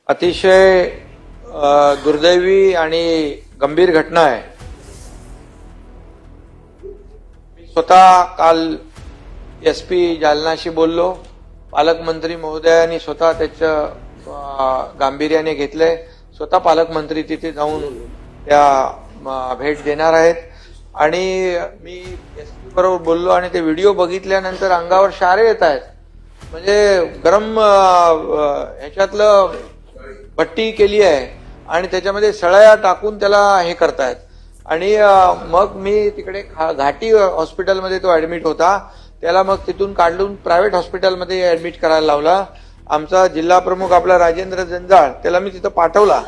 अतिशय दुर्दैवी आणि गंभीर घटना आहे। मी स्वतः काल एसपी जालनाशी बोललो। पालकमंत्री महोदयांनी स्वतः त्याचं गांभीर्याने घेतलंय। स्वतः पालकमंत्री तिथे जाऊन त्या भेट देणार आहेत आणि मी एसपी बरोबर बोललो आणि ते व्हिडिओ बघितल्यानंतर अंगावर शारे येत आहेत। म्हणजे गरम ह्याच्यातलं भट्टी केली आहे आणि त्याच्यामध्ये सळया टाकून त्याला हे करतायत। आणि मग मी तिकडे घाटी हॉस्पिटलमध्ये तो ऍडमिट होता, त्याला मग तिथून काढून प्रायव्हेट हॉस्पिटलमध्ये ऍडमिट करायला लावला। आमचा जिल्हा प्रमुख आपला राजेंद्र जंजाळ त्याला मी तिथं पाठवला।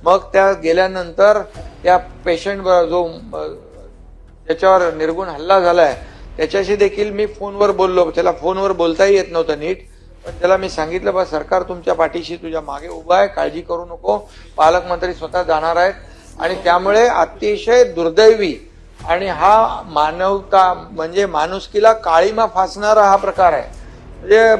मग त्या गेल्यानंतर त्या पेशंट जो त्याच्यावर निर्गुण हल्ला झालाय त्याच्याशी देखील मी फोनवर बोललो। त्याला फोनवर बोलताही येत नव्हतं नीट, पण त्याला मी सांगितलं बा सरकार तुमच्या पाठीशी तुझ्या मागे उभं आहे, काळजी करू नको। पालकमंत्री स्वतः जाणार आहेत आणि त्यामुळे अतिशय दुर्दैवी आणि हा मानवता म्हणजे माणुसकीला काळीमा फासणारा हा प्रकार आहे। म्हणजे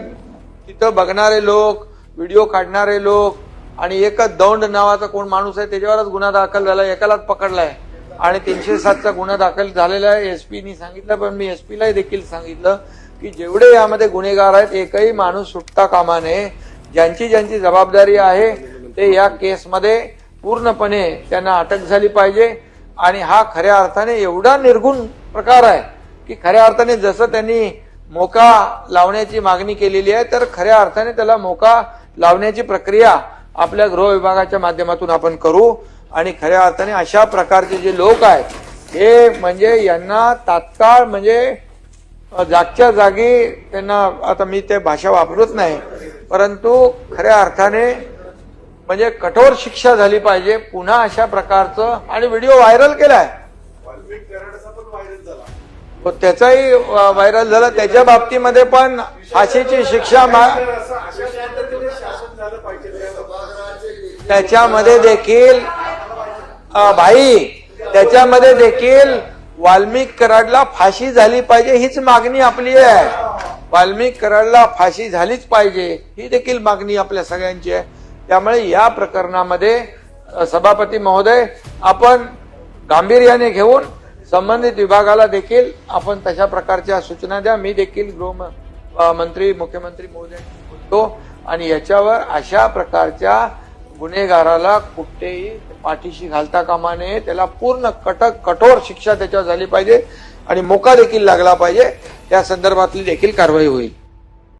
तिथं बघणारे लोक, व्हिडिओ काढणारे लोक आणि एकच दौंड नावाचा कोण माणूस आहे त्याच्यावरच गुन्हा दाखल झाला, एकालाच पकडलाय आणि 307चा गुन्हा दाखल झालेला आहे। एसपीनी सांगितलं, पण मी एसपीला देखील सांगितलं की जेवढे यामध्ये गुन्हेगार आहेत एकही माणूस सुटता कामा नये। ज्यांची ज्यांची जबाबदारी आहे ते या केसमध्ये पूर्णपणे त्यांना अटक झाली पाहिजे। आणि हा खऱ्या अर्थाने एवढा निर्गुण प्रकार आहे की खऱ्या अर्थाने जसं त्यांनी मोका लावण्याची मागणी केलेली आहे तर खऱ्या अर्थाने त्याला मोका लावण्याची प्रक्रिया आपल्या गृह विभागाच्या माध्यमातून आपण करू। आणि खऱ्या अर्थाने अशा प्रकारचे जे लोक आहेत हे म्हणजे यांना तात्काळ म्हणजे जागच्या जागी त्यांना, आता मी ते भाषा वापरत नाही, परंतु खऱ्या अर्थाने म्हणजे कठोर शिक्षा झाली पाहिजे पुन्हा अशा प्रकारचं। आणि व्हिडिओ व्हायरल केलाय, त्याचाही व्हायरल झाला, त्याच्या बाबतीमध्ये पण फाशीची शिक्षा त्याच्यामध्ये देखील त्याच्यामध्ये देखील वाल्मिक कराडला फाशी झाली पाहिजे हीच मागणी आपली आहे। वाल्मिक कराडला फाशी झालीच पाहिजे ही देखील मागणी आपल्या सगळ्यांची आहे। त्यामुळे या प्रकरणामध्ये सभापती महोदय आपण गांभीर्याने घेऊन संबंधित विभागाला देखील आपण तशा प्रकारच्या सूचना द्या। मी देखील गृहमंत्री मुख्यमंत्री महोदयांशी बोलतो आणि याच्यावर अशा प्रकारच्या गुन्हेगाराला कुठेही पाठीशी घालता कामा नये, त्याला पूर्ण कठोर शिक्षा त्याच्यावर झाली पाहिजे आणि मोका देखील लागला पाहिजे। त्या संदर्भातली देखील कारवाई होईल।